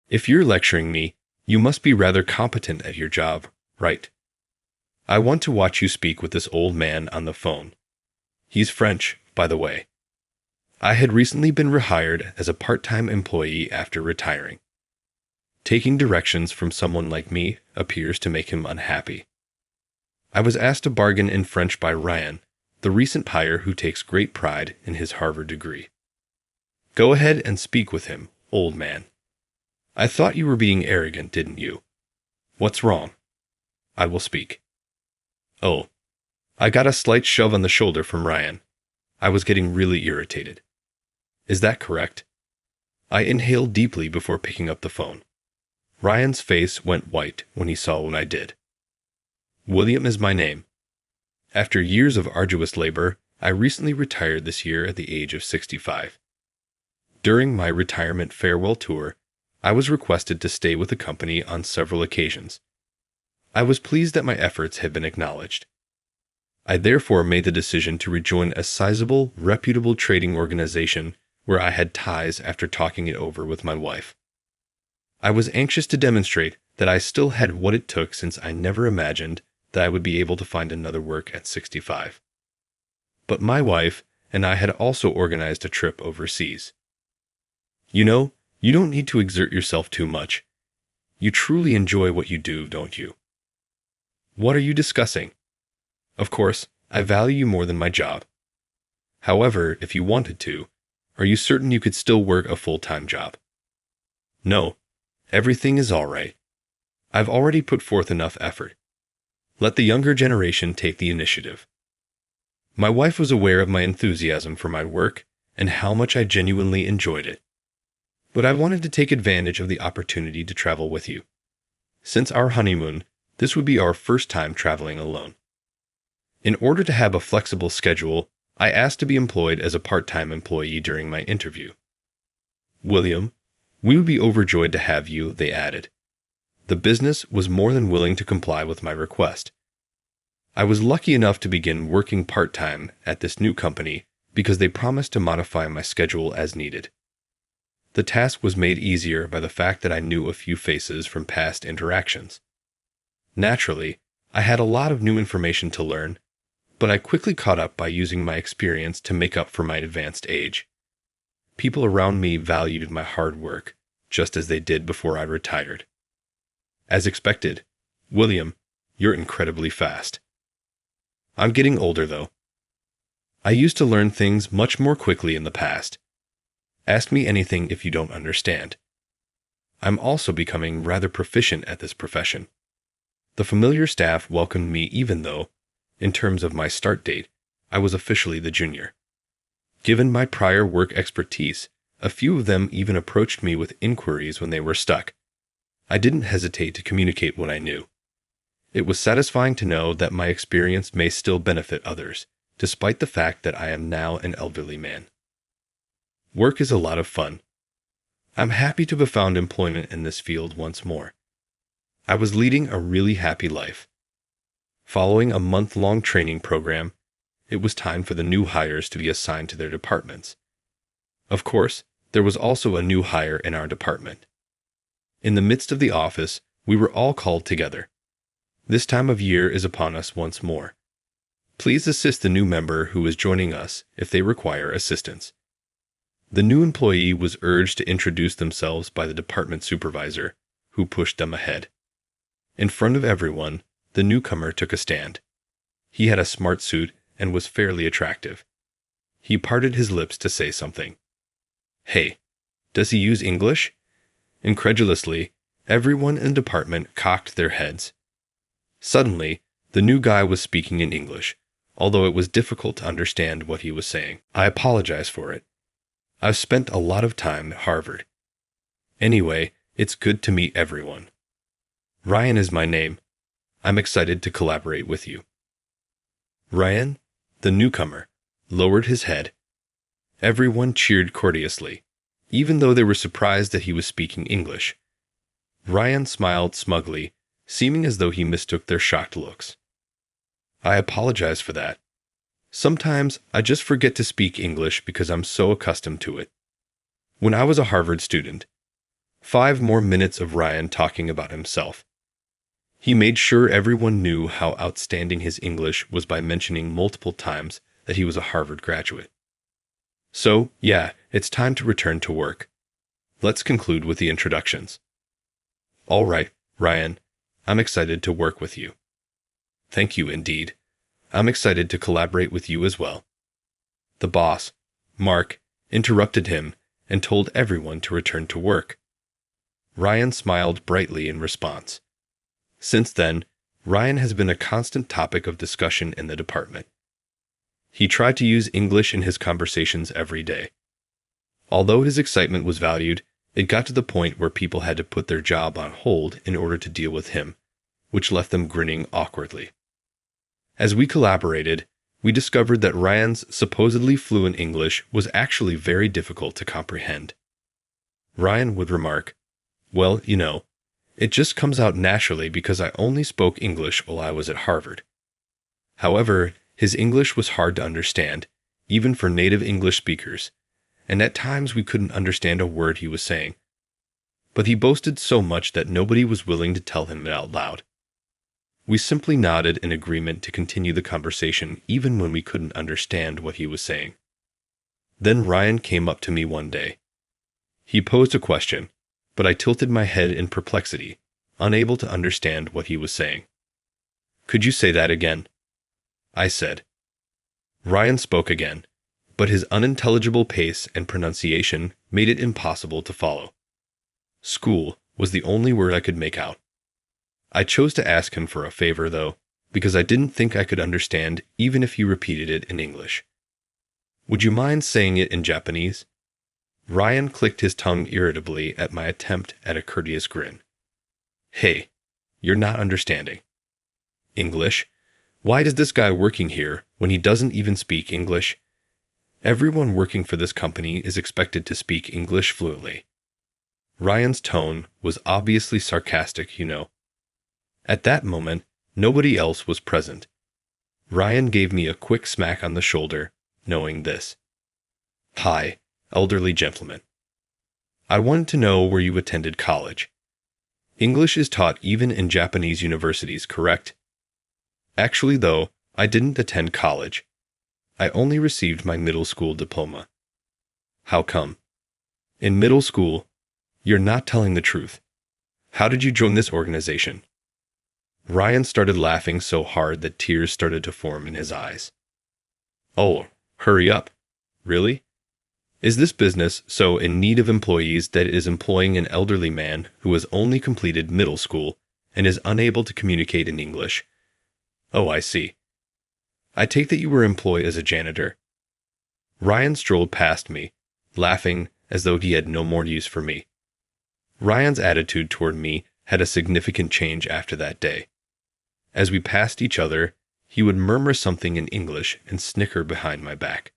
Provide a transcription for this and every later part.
If you're lecturing me, you must be rather competent at your job, right? I want to watch you speak with this old man on the phone. He's French, by the way. I had recently been rehired as a part-time employee after retiring. Taking directions from someone like me appears to make him unhappy. I was asked to bargain in French by Ryan, the recent hire who takes great pride in his Harvard degree. Go ahead and speak with him, old man. I thought you were being arrogant, didn't you? What's wrong? I will speak. Oh. I got a slight shove on the shoulder from Ryan. I was getting really irritated. Is that correct? I inhaled deeply before picking up the phone. Ryan's face went white when he saw what I did. William is my name. After years of arduous labor, I recently retired this year at the age of 65. During my retirement farewell tour, I was requested to stay with the company on several occasions. I was pleased that my efforts had been acknowledged. I therefore made the decision to rejoin a sizable, reputable trading organization where I had ties after talking it over with my wife. I was anxious to demonstrate that I still had what it took since I never imagined that I would be able to find another work at 65. But my wife and I had also organized a trip overseas. You know, you don't need to exert yourself too much. You truly enjoy what you do, don't you? What are you discussing? Of course, I value you more than my job. However, if you wanted to, are you certain you could still work a full-time job? No, everything is all right. I've already put forth enough effort. Let the younger generation take the initiative. My wife was aware of my enthusiasm for my work and how much I genuinely enjoyed it. But I wanted to take advantage of the opportunity to travel with you. Since our honeymoon, this would be our first time traveling alone. In order to have a flexible schedule, I asked to be employed as a part-time employee during my interview. William, we would be overjoyed to have you, they added. The business was more than willing to comply with my request. I was lucky enough to begin working part-time at this new company because they promised to modify my schedule as needed. The task was made easier by the fact that I knew a few faces from past interactions. Naturally, I had a lot of new information to learn, but I quickly caught up by using my experience to make up for my advanced age. People around me valued my hard work, just as they did before I retired. As expected, William, you're incredibly fast. I'm getting older, though. I used to learn things much more quickly in the past. Ask me anything if you don't understand. I'm also becoming rather proficient at this profession. The familiar staff welcomed me even though, in terms of my start date, I was officially the junior. Given my prior work expertise, a few of them even approached me with inquiries when they were stuck. I didn't hesitate to communicate what I knew. It was satisfying to know that my experience may still benefit others, despite the fact that I am now an elderly man. Work is a lot of fun. I'm happy to have found employment in this field once more. I was leading a really happy life. Following a month-long training program, it was time for the new hires to be assigned to their departments. Of course, there was also a new hire in our department. In the midst of the office, we were all called together. This time of year is upon us once more. Please assist the new member who is joining us if they require assistance. The new employee was urged to introduce themselves by the department supervisor, who pushed them ahead. In front of everyone, the newcomer took a stand. He had a smart suit and was fairly attractive. He parted his lips to say something. Hey, does he use English? Incredulously, everyone in the department cocked their heads. Suddenly, the new guy was speaking in English, although it was difficult to understand what he was saying. I apologize for it. I've spent a lot of time at Harvard. Anyway, it's good to meet everyone. Ryan is my name. I'm excited to collaborate with you. Ryan, the newcomer, lowered his head. Everyone cheered courteously, even though they were surprised that he was speaking English. Ryan smiled smugly, seeming as though he mistook their shocked looks. I apologize for that. Sometimes I just forget to speak English because I'm so accustomed to it. When I was a Harvard student, 5 more minutes of Ryan talking about himself. He made sure everyone knew how outstanding his English was by mentioning multiple times that he was a Harvard graduate. So, yeah, it's time to return to work. Let's conclude with the introductions. All right, Ryan, I'm excited to work with you. Thank you, indeed. I'm excited to collaborate with you as well. The boss, Mark, interrupted him and told everyone to return to work. Ryan smiled brightly in response. Since then, Ryan has been a constant topic of discussion in the department. He tried to use English in his conversations every day. Although his excitement was valued, it got to the point where people had to put their job on hold in order to deal with him, which left them grinning awkwardly. As we collaborated, we discovered that Ryan's supposedly fluent English was actually very difficult to comprehend. Ryan would remark, "Well, it just comes out naturally because I only spoke English while I was at Harvard." However, his English was hard to understand, even for native English speakers, and at times we couldn't understand a word he was saying. But he boasted so much that nobody was willing to tell him it out loud. We simply nodded in agreement to continue the conversation even when we couldn't understand what he was saying. Then Ryan came up to me one day. He posed a question, but I tilted my head in perplexity, unable to understand what he was saying. "Could you say that again?" I said. Ryan spoke again, but his unintelligible pace and pronunciation made it impossible to follow. "School" was the only word I could make out. I chose to ask him for a favor, though, because I didn't think I could understand even if he repeated it in English. "Would you mind saying it in Japanese?" Ryan clicked his tongue irritably at my attempt at a courteous grin. "Hey, you're not understanding." "English? Why does this guy working here when he doesn't even speak English? Everyone working for this company is expected to speak English fluently." Ryan's tone was obviously sarcastic, At that moment, nobody else was present. Ryan gave me a quick smack on the shoulder, knowing this. "Hi, elderly gentleman. I wanted to know where you attended college. English is taught even in Japanese universities, correct?" "Actually, though, I didn't attend college. I only received my middle school diploma." "How come?" "In middle school, you're not telling the truth. How did you join this organization?" Ryan started laughing so hard that tears started to form in his eyes. "Oh, hurry up. Really? Is this business so in need of employees that it is employing an elderly man who has only completed middle school and is unable to communicate in English? Oh, I see. I take that you were employed as a janitor." Ryan strolled past me, laughing as though he had no more use for me. Ryan's attitude toward me had a significant change after that day. As we passed each other, he would murmur something in English and snicker behind my back.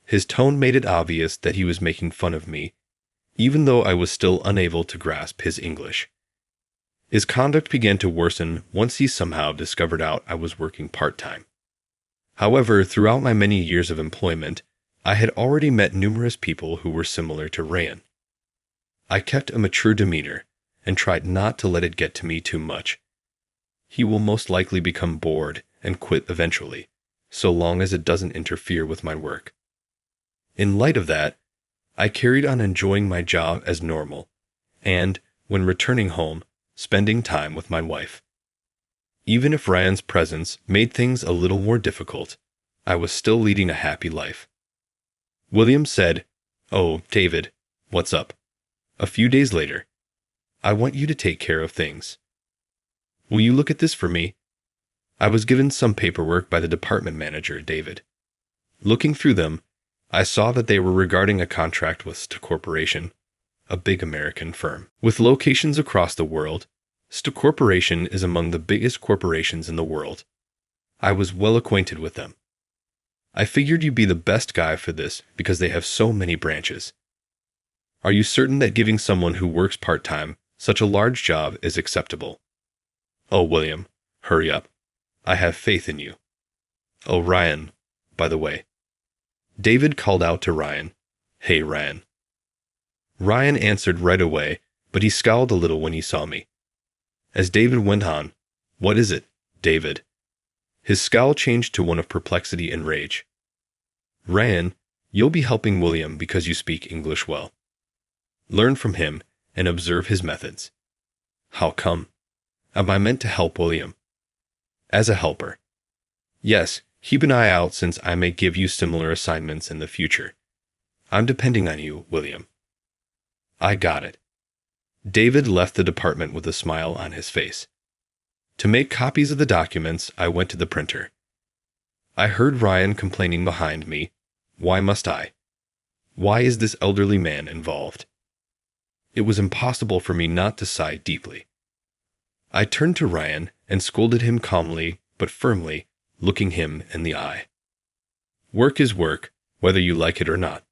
His tone made it obvious that he was making fun of me, even though I was still unable to grasp his English. His conduct began to worsen once he somehow discovered out I was working part-time. However, throughout my many years of employment, I had already met numerous people who were similar to Ryan. I kept a mature demeanor and tried not to let it get to me too much. He will most likely become bored and quit eventually, so long as it doesn't interfere with my work. In light of that, I carried on enjoying my job as normal, and, when returning home, spending time with my wife. Even if Ryan's presence made things a little more difficult, I was still leading a happy life. William said, "Oh, David, what's up?" A few days later, "I want you to take care of things. Will you look at this for me?" I was given some paperwork by the department manager, David. Looking through them, I saw that they were regarding a contract with St. Corporation, a big American firm. With locations across the world, St. Corporation is among the biggest corporations in the world. I was well acquainted with them. I figured you'd be the best guy for this because they have so many branches. Are you certain that giving someone who works part-time such a large job is acceptable? Oh, William, hurry up. I have faith in you. Oh, Ryan, by the way. David called out to Ryan, "Hey, Ryan." Ryan answered right away but he scowled a little when he saw me. As David went on, "What is it, David?" His scowl changed to one of perplexity and rage. "Ryan, you'll be helping William because you speak English well. Learn from him and observe his methods." "How come? Am I meant to help William?" "As a helper. Yes, keep an eye out since I may give you similar assignments in the future. I'm depending on you, William." I got it. David left the department with a smile on his face. To make copies of the documents, I went to the printer. I heard Ryan complaining behind me. Why must I? Why is this elderly man involved? It was impossible for me not to sigh deeply. I turned to Ryan and scolded him calmly but firmly, looking him in the eye. Work is work, whether you like it or not.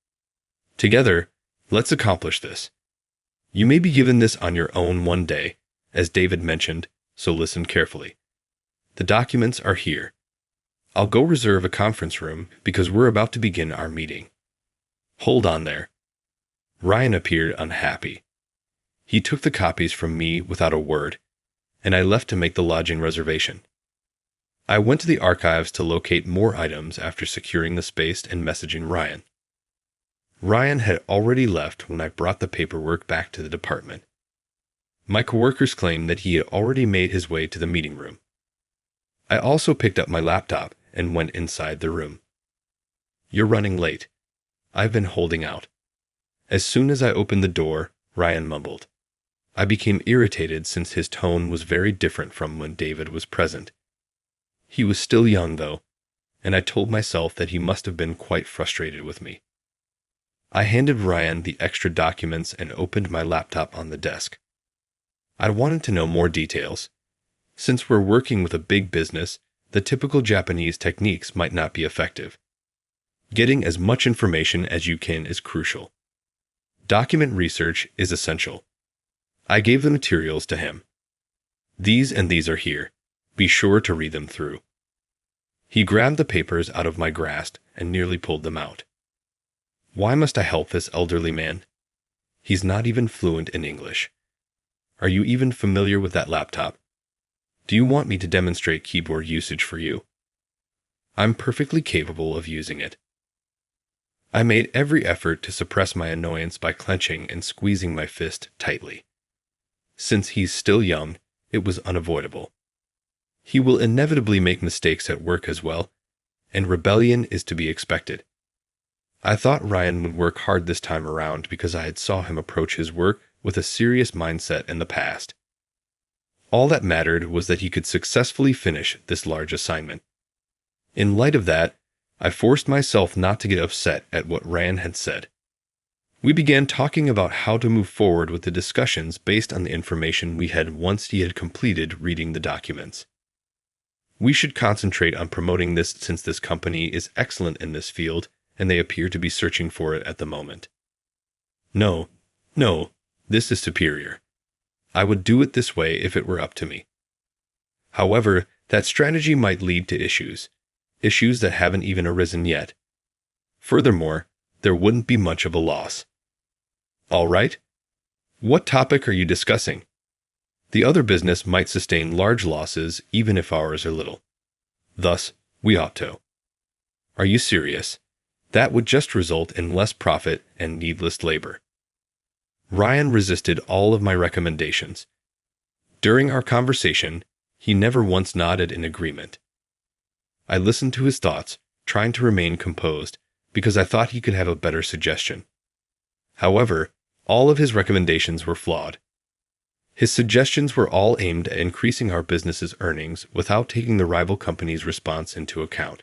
Together, let's accomplish this. You may be given this on your own one day, as David mentioned, so listen carefully. The documents are here. I'll go reserve a conference room because we're about to begin our meeting. Hold on there. Ryan appeared unhappy. He took the copies from me without a word, and I left to make the lodging reservation. I went to the archives to locate more items after securing the space and messaging Ryan. Ryan had already left when I brought the paperwork back to the department. My coworkers claimed that he had already made his way to the meeting room. I also picked up my laptop and went inside the room. "You're running late. I've been holding out." As soon as I opened the door, Ryan mumbled. I became irritated since his tone was very different from when David was present. He was still young, though, and I told myself that he must have been quite frustrated with me. I handed Ryan the extra documents and opened my laptop on the desk. I wanted to know more details. Since we're working with a big business, the typical Japanese techniques might not be effective. Getting as much information as you can is crucial. Document research is essential. I gave the materials to him. These and these are here. Be sure to read them through. He grabbed the papers out of my grasp and nearly pulled them out. Why must I help this elderly man? He's not even fluent in English. Are you even familiar with that laptop? Do you want me to demonstrate keyboard usage for you? I'm perfectly capable of using it. I made every effort to suppress my annoyance by clenching and squeezing my fist tightly. Since he's still young, it was unavoidable. He will inevitably make mistakes at work as well, and rebellion is to be expected. I thought Ryan would work hard this time around because I had saw him approach his work with a serious mindset in the past. All that mattered was that he could successfully finish this large assignment. In light of that, I forced myself not to get upset at what Ryan had said. We began talking about how to move forward with the discussions based on the information we had once he had completed reading the documents. We should concentrate on promoting this since this company is excellent in this field and they appear to be searching for it at the moment. No, this is superior. I would do it this way if it were up to me. However, that strategy might lead to issues that haven't even arisen yet. Furthermore, there wouldn't be much of a loss. All right? What topic are you discussing? The other business might sustain large losses even if ours are little. Thus, we ought to. Are you serious? That would just result in less profit and needless labor. Ryan resisted all of my recommendations. During our conversation, he never once nodded in agreement. I listened to his thoughts, trying to remain composed, because I thought he could have a better suggestion. However, all of his recommendations were flawed. His suggestions were all aimed at increasing our business's earnings without taking the rival company's response into account.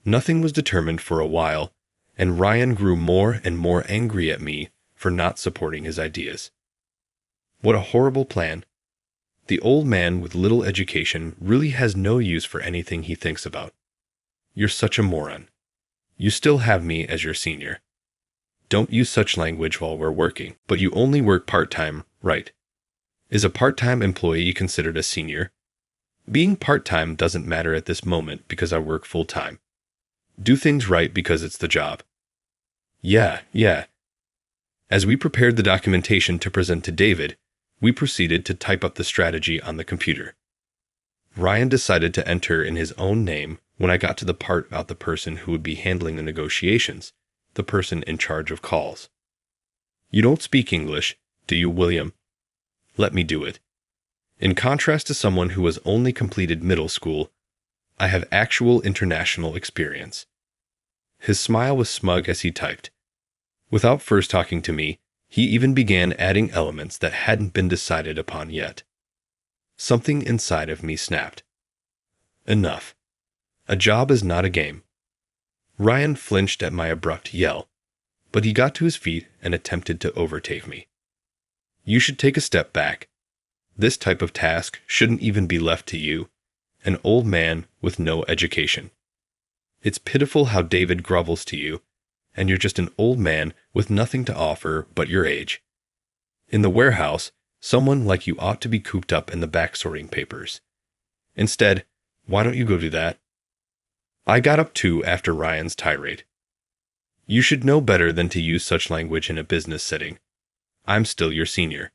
Nothing was determined for a while, and Ryan grew more and more angry at me for not supporting his ideas. What a horrible plan. The old man with little education really has no use for anything he thinks about. You're such a moron. You still have me as your senior. Don't use such language while we're working, but you only work part-time, right? Is a part-time employee considered a senior? Being part-time doesn't matter at this moment because I work full-time. Do things right because it's the job. Yeah. As we prepared the documentation to present to David, we proceeded to type up the strategy on the computer. Ryan decided to enter in his own name when I got to the part about the person who would be handling the negotiations, the person in charge of calls. You don't speak English, do you, William? Let me do it. In contrast to someone who has only completed middle school, I have actual international experience. His smile was smug as he typed. Without first talking to me, he even began adding elements that hadn't been decided upon yet. Something inside of me snapped. Enough. A job is not a game. Ryan flinched at my abrupt yell, but he got to his feet and attempted to overtake me. You should take a step back. This type of task shouldn't even be left to you, an old man with no education. It's pitiful how David grovels to you, and you're just an old man with nothing to offer but your age. In the warehouse, someone like you ought to be cooped up in the back sorting papers. Instead, why don't you go do that? I got up too after Ryan's tirade. You should know better than to use such language in a business setting. I'm still your senior.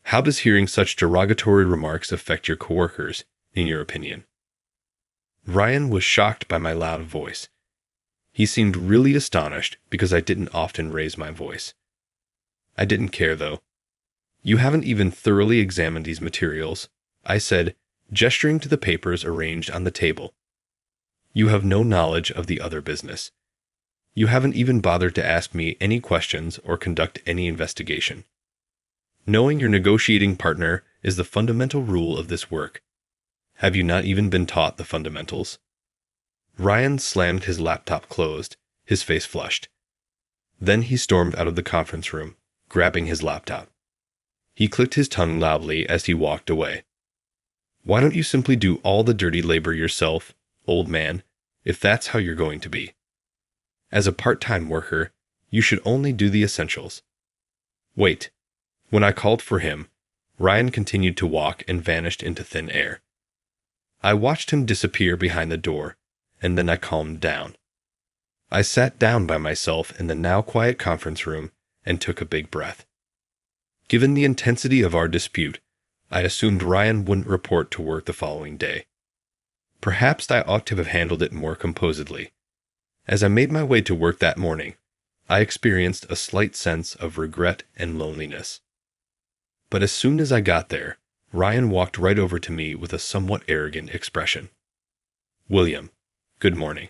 How does hearing such derogatory remarks affect your coworkers, in your opinion? Ryan was shocked by my loud voice. He seemed really astonished because I didn't often raise my voice. I didn't care, though. You haven't even thoroughly examined these materials, I said, gesturing to the papers arranged on the table. You have no knowledge of the other business. You haven't even bothered to ask me any questions or conduct any investigation. Knowing your negotiating partner is the fundamental rule of this work. Have you not even been taught the fundamentals? Ryan slammed his laptop closed, his face flushed. Then he stormed out of the conference room, grabbing his laptop. He clicked his tongue loudly as he walked away. Why don't you simply do all the dirty labor yourself, old man, if that's how you're going to be? As a part-time worker, you should only do the essentials. Wait. When I called for him, Ryan continued to walk and vanished into thin air. I watched him disappear behind the door, and then I calmed down. I sat down by myself in the now quiet conference room and took a big breath. Given the intensity of our dispute, I assumed Ryan wouldn't report to work the following day. Perhaps I ought to have handled it more composedly. As I made my way to work that morning, I experienced a slight sense of regret and loneliness. But as soon as I got there, Ryan walked right over to me with a somewhat arrogant expression. William, good morning.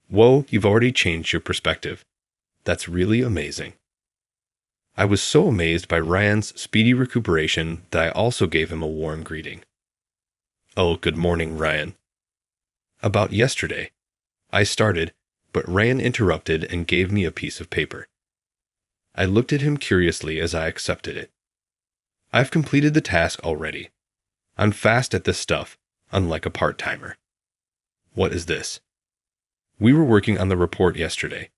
Whoa, you've already changed your perspective. That's really amazing. I was so amazed by Ryan's speedy recuperation that I also gave him a warm greeting. Oh, good morning, Ryan. About yesterday. I started, but Ryan interrupted and gave me a piece of paper. I looked at him curiously as I accepted it. I've completed the task already. I'm fast at this stuff, unlike a part-timer. What is this? We were working on the report yesterday.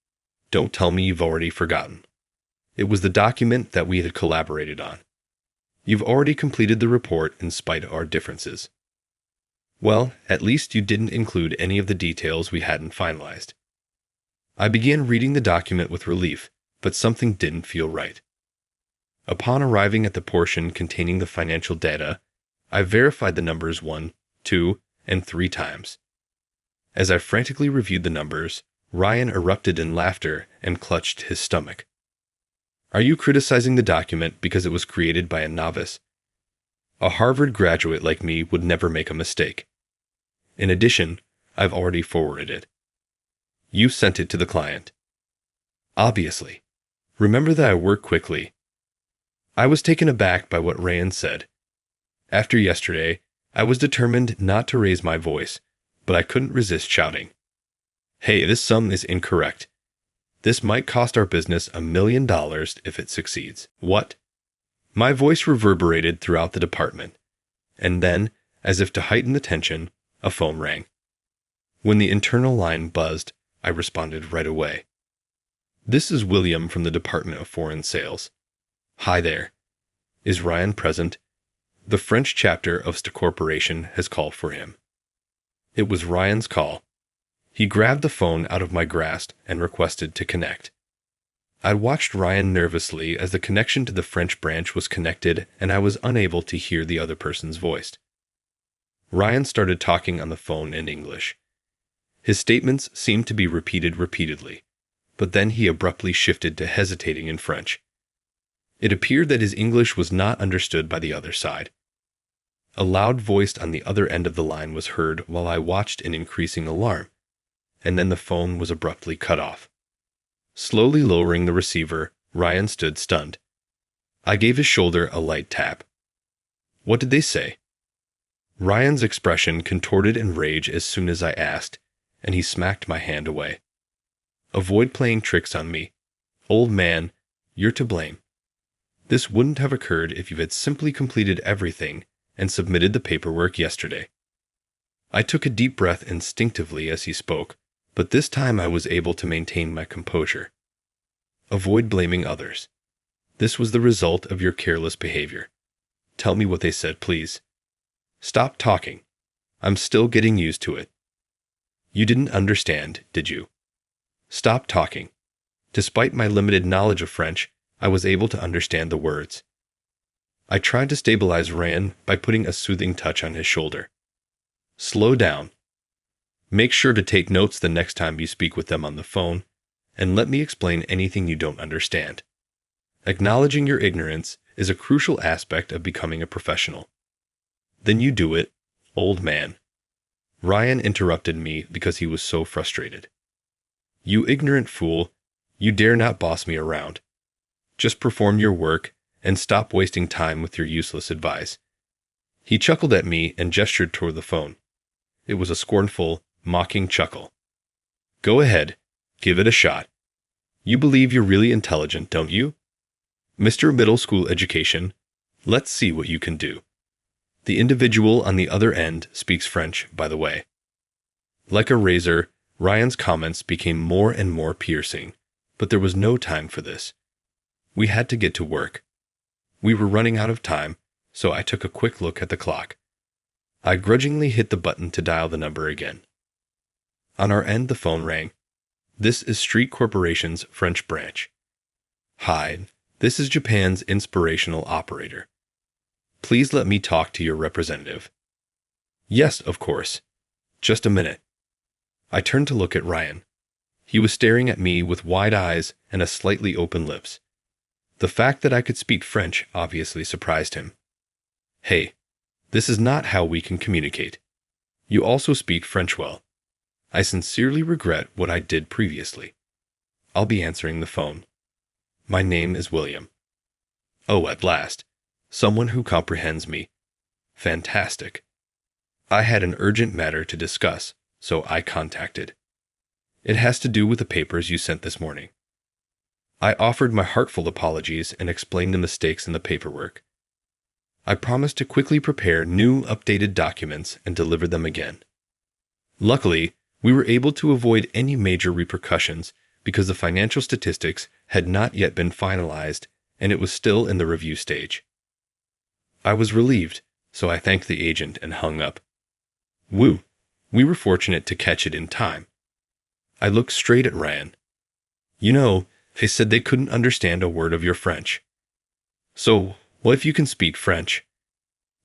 Don't tell me you've already forgotten. It was the document that we had collaborated on. You've already completed the report in spite of our differences. Well, at least you didn't include any of the details we hadn't finalized. I began reading the document with relief, but something didn't feel right. Upon arriving at the portion containing the financial data, I verified the numbers 1, 2, and 3 times. As I frantically reviewed the numbers, Ryan erupted in laughter and clutched his stomach. Are you criticizing the document because it was created by a novice? A Harvard graduate like me would never make a mistake. In addition, I've already forwarded it. You sent it to the client. Obviously. Remember that I work quickly. I was taken aback by what Ryan said. After yesterday, I was determined not to raise my voice, but I couldn't resist shouting. Hey, this sum is incorrect. This might cost our business $1 million if it succeeds. What? My voice reverberated throughout the department, and then, as if to heighten the tension, a phone rang. When the internal line buzzed, I responded right away. This is William from the Department of Foreign Sales. Hi there. Is Ryan present? The French chapter of St. Corporation has called for him. It was Ryan's call. He grabbed the phone out of my grasp and requested to connect. I watched Ryan nervously as the connection to the French branch was connected and I was unable to hear the other person's voice. Ryan started talking on the phone in English. His statements seemed to be repeated repeatedly, but then he abruptly shifted to hesitating in French. It appeared that his English was not understood by the other side. A loud voice on the other end of the line was heard while I watched in increasing alarm, and then the phone was abruptly cut off. Slowly lowering the receiver, Ryan stood stunned. I gave his shoulder a light tap. What did they say? Ryan's expression contorted in rage as soon as I asked, and he smacked my hand away. Avoid playing tricks on me. Old man, you're to blame. This wouldn't have occurred if you had simply completed everything and submitted the paperwork yesterday. I took a deep breath instinctively as he spoke, but this time I was able to maintain my composure. Avoid blaming others. This was the result of your careless behavior. Tell me what they said, please. Stop talking. I'm still getting used to it. You didn't understand, did you? Stop talking. Despite my limited knowledge of French, I was able to understand the words. I tried to stabilize Ryan by putting a soothing touch on his shoulder. Slow down. Make sure to take notes the next time you speak with them on the phone, and let me explain anything you don't understand. Acknowledging your ignorance is a crucial aspect of becoming a professional. Then you do it, old man. Ryan interrupted me because he was so frustrated. You ignorant fool, you dare not boss me around. Just perform your work and stop wasting time with your useless advice. He chuckled at me and gestured toward the phone. It was a scornful, mocking chuckle. Go ahead, give it a shot. You believe you're really intelligent, don't you? Mr. Middle School Education, let's see what you can do. The individual on the other end speaks French, by the way. Like a razor, Ryan's comments became more and more piercing, but there was no time for this. We had to get to work. We were running out of time, so I took a quick look at the clock. I grudgingly hit the button to dial the number again. On our end, the phone rang. This is Street Corporation's French branch. Hi, this is Japan's inspirational operator. Please let me talk to your representative. Yes, of course. Just a minute. I turned to look at Ryan. He was staring at me with wide eyes and a slightly open lips. The fact that I could speak French obviously surprised him. Hey, this is not how we can communicate. You also speak French well. I sincerely regret what I did previously. I'll be answering the phone. My name is William. Oh, at last. Someone who comprehends me. Fantastic. I had an urgent matter to discuss, so I contacted. It has to do with the papers you sent this morning. I offered my heartfelt apologies and explained the mistakes in the paperwork. I promised to quickly prepare new, updated documents and deliver them again. Luckily, we were able to avoid any major repercussions because the financial statistics had not yet been finalized and it was still in the review stage. I was relieved, so I thanked the agent and hung up. Woo! We were fortunate to catch it in time. I looked straight at Ryan. You know, they said they couldn't understand a word of your French. So, what if you can speak French?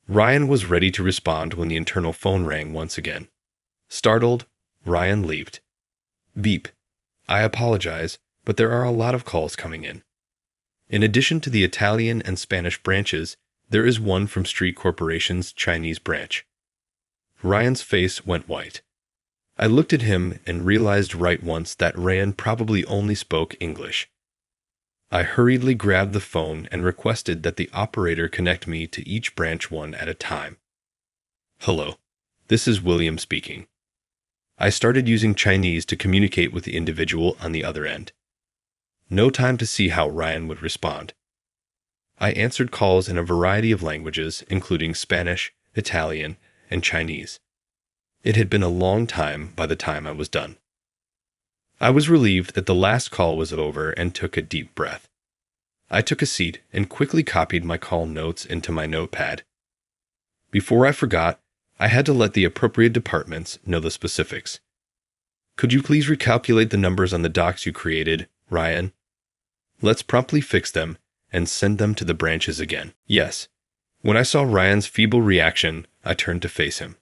Ryan was ready to respond when the internal phone rang once again. Startled, Ryan leaped. Beep. I apologize, but there are a lot of calls coming in. In addition to the Italian and Spanish branches, there is one from Street Corporation's Chinese branch. Ryan's face went white. I looked at him and realized right once that Ryan probably only spoke English. I hurriedly grabbed the phone and requested that the operator connect me to each branch one at a time. Hello, this is William speaking. I started using Chinese to communicate with the individual on the other end. No time to see how Ryan would respond. I answered calls in a variety of languages, including Spanish, Italian, and Chinese. It had been a long time by the time I was done. I was relieved that the last call was over and took a deep breath. I took a seat and quickly copied my call notes into my notepad. Before I forgot, I had to let the appropriate departments know the specifics. Could you please recalculate the numbers on the docs you created, Ryan? Let's promptly fix them and send them to the branches again. Yes. When I saw Ryan's feeble reaction, I turned to face him.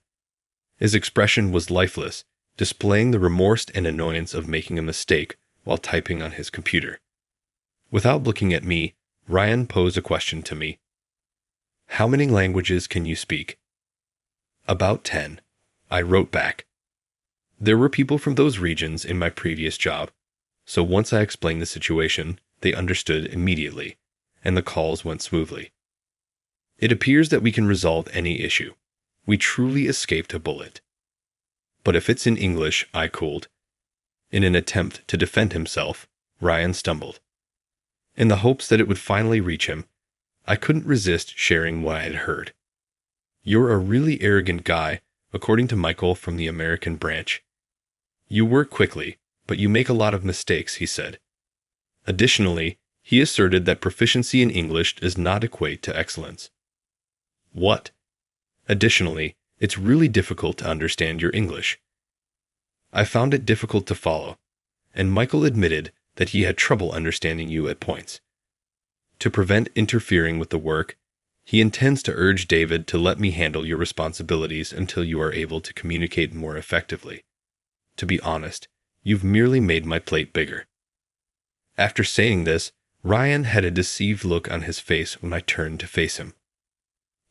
His expression was lifeless, displaying the remorse and annoyance of making a mistake while typing on his computer. Without looking at me, Ryan posed a question to me. How many languages can you speak? About 10. I wrote back. There were people from those regions in my previous job, so once I explained the situation, they understood immediately, and the calls went smoothly. It appears that we can resolve any issue. We truly escaped a bullet. But if it's in English, I cooled. In an attempt to defend himself, Ryan stumbled. In the hopes that it would finally reach him, I couldn't resist sharing what I had heard. You're a really arrogant guy, according to Michael from the American branch. You work quickly, but you make a lot of mistakes, he said. Additionally, he asserted that proficiency in English does not equate to excellence. What? Additionally, it's really difficult to understand your English. I found it difficult to follow, and Michael admitted that he had trouble understanding you at points. To prevent interfering with the work, he intends to urge David to let me handle your responsibilities until you are able to communicate more effectively. To be honest, you've merely made my plate bigger. After saying this, Ryan had a deceived look on his face when I turned to face him.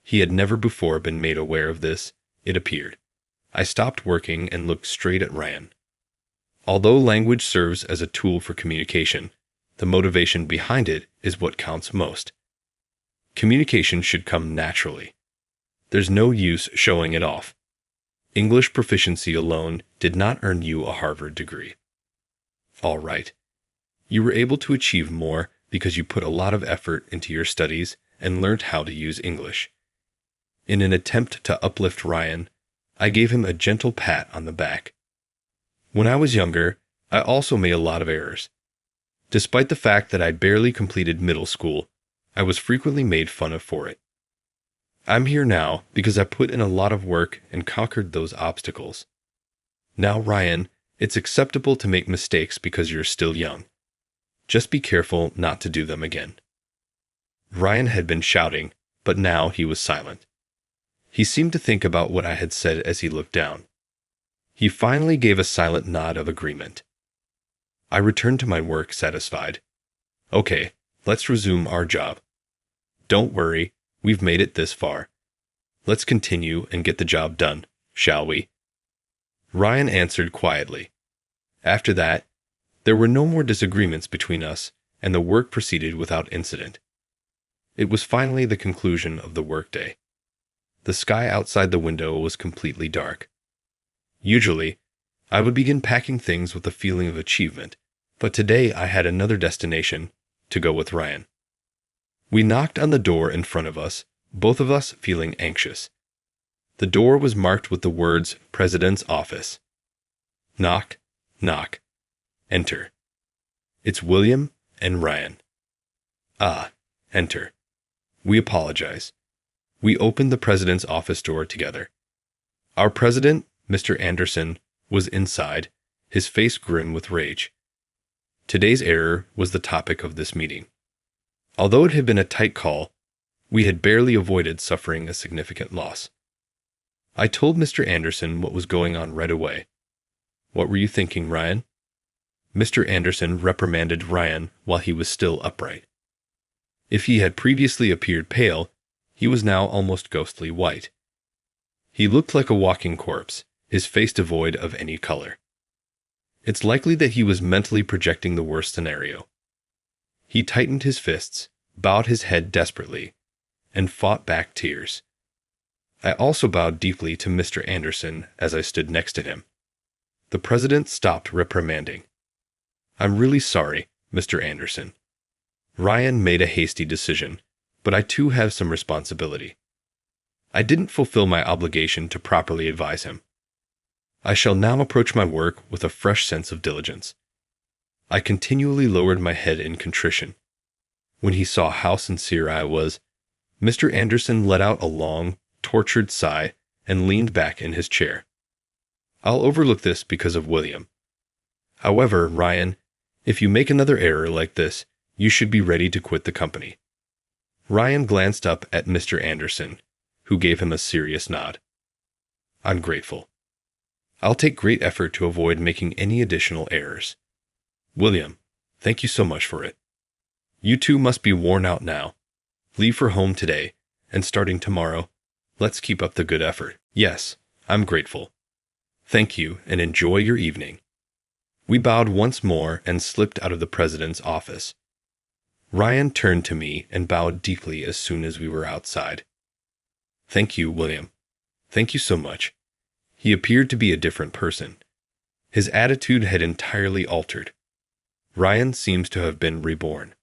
He had never before been made aware of this, it appeared. I stopped working and looked straight at Ryan. Although language serves as a tool for communication, the motivation behind it is what counts most. Communication should come naturally. There's no use showing it off. English proficiency alone did not earn you a Harvard degree. All right. You were able to achieve more because you put a lot of effort into your studies and learned how to use English. In an attempt to uplift Ryan, I gave him a gentle pat on the back. When I was younger, I also made a lot of errors. Despite the fact that I barely completed middle school, I was frequently made fun of for it. I'm here now because I put in a lot of work and conquered those obstacles. Now, Ryan, it's acceptable to make mistakes because you're still young. Just be careful not to do them again. Ryan had been shouting, but now he was silent. He seemed to think about what I had said as he looked down. He finally gave a silent nod of agreement. I returned to my work satisfied. Okay, let's resume our job. Don't worry, we've made it this far. Let's continue and get the job done, shall we? Ryan answered quietly. After that, there were no more disagreements between us, and the work proceeded without incident. It was finally the conclusion of the workday. The sky outside the window was completely dark. Usually, I would begin packing things with a feeling of achievement, but today I had another destination to go with Ryan. We knocked on the door in front of us, both of us feeling anxious. The door was marked with the words, President's Office. Knock, knock. Enter. It's William and Ryan. Ah, enter. We apologize. We opened the president's office door together. Our president, Mr. Anderson, was inside, his face grim with rage. Today's error was the topic of this meeting. Although it had been a tight call, we had barely avoided suffering a significant loss. I told Mr. Anderson what was going on right away. What were you thinking, Ryan? Mr. Anderson reprimanded Ryan while he was still upright. If he had previously appeared pale, he was now almost ghostly white. He looked like a walking corpse, his face devoid of any color. It's likely that he was mentally projecting the worst scenario. He tightened his fists, bowed his head desperately, and fought back tears. I also bowed deeply to Mr. Anderson as I stood next to him. The president stopped reprimanding. I'm really sorry, Mr. Anderson. Ryan made a hasty decision, but I too have some responsibility. I didn't fulfill my obligation to properly advise him. I shall now approach my work with a fresh sense of diligence. I continually lowered my head in contrition. When he saw how sincere I was, Mr. Anderson let out a long, tortured sigh and leaned back in his chair. I'll overlook this because of William. However, Ryan, if you make another error like this, You should be ready to quit the company." Ryan glanced up at Mr. Anderson, who gave him a serious nod. "I'm grateful. I'll take great effort to avoid making any additional errors." "William, thank you so much for it. You two must be worn out now. Leave for home today, and starting tomorrow, let's keep up the good effort." "Yes, I'm grateful. Thank you, and enjoy your evening." We bowed once more and slipped out of the president's office. Ryan turned to me and bowed deeply as soon as we were outside. "Thank you, William. Thank you so much." He appeared to be a different person. His attitude had entirely altered. Ryan seems to have been reborn.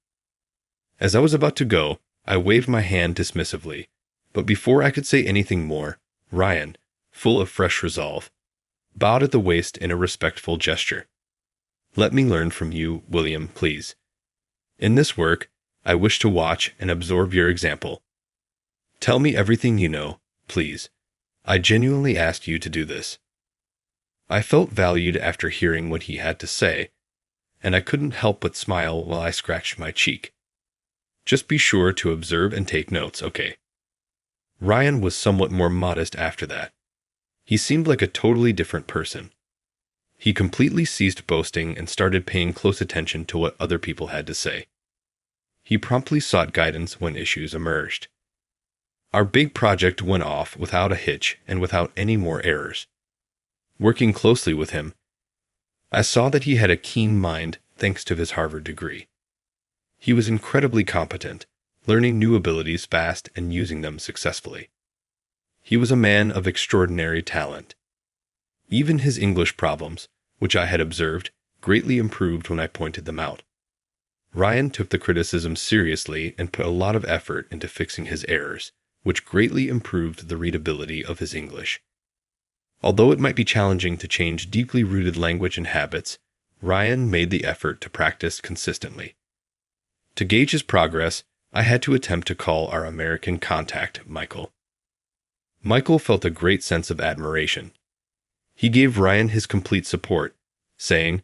As I was about to go, I waved my hand dismissively, but before I could say anything more, Ryan, full of fresh resolve, bowed at the waist in a respectful gesture. "Let me learn from you, William, please. In this work, I wish to watch and absorb your example. Tell me everything you know, please. I genuinely ask you to do this." I felt valued after hearing what he had to say, and I couldn't help but smile while I scratched my cheek. "Just be sure to observe and take notes, okay?" Ryan was somewhat more modest after that. He seemed like a totally different person. He completely ceased boasting and started paying close attention to what other people had to say. He promptly sought guidance when issues emerged. Our big project went off without a hitch and without any more errors. Working closely with him, I saw that he had a keen mind thanks to his Harvard degree. He was incredibly competent, learning new abilities fast and using them successfully. He was a man of extraordinary talent. Even his English problems, which I had observed, greatly improved when I pointed them out. Ryan took the criticism seriously and put a lot of effort into fixing his errors, which greatly improved the readability of his English. Although it might be challenging to change deeply rooted language and habits, Ryan made the effort to practice consistently. To gauge his progress, I had to attempt to call our American contact, Michael. Michael felt a great sense of admiration. He gave Ryan his complete support, saying,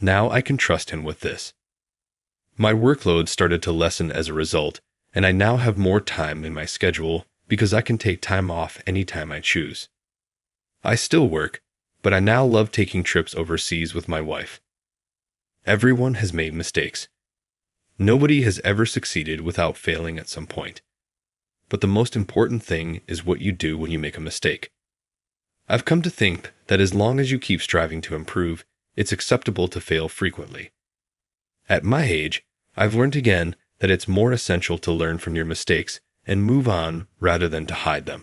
"Now I can trust him with this." My workload started to lessen as a result, and I now have more time in my schedule because I can take time off anytime I choose. I still work, but I now love taking trips overseas with my wife. Everyone has made mistakes. Nobody has ever succeeded without failing at some point. But the most important thing is what you do when you make a mistake. I've come to think that as long as you keep striving to improve, it's acceptable to fail frequently. At my age, I've learned again that it's more essential to learn from your mistakes and move on rather than to hide them.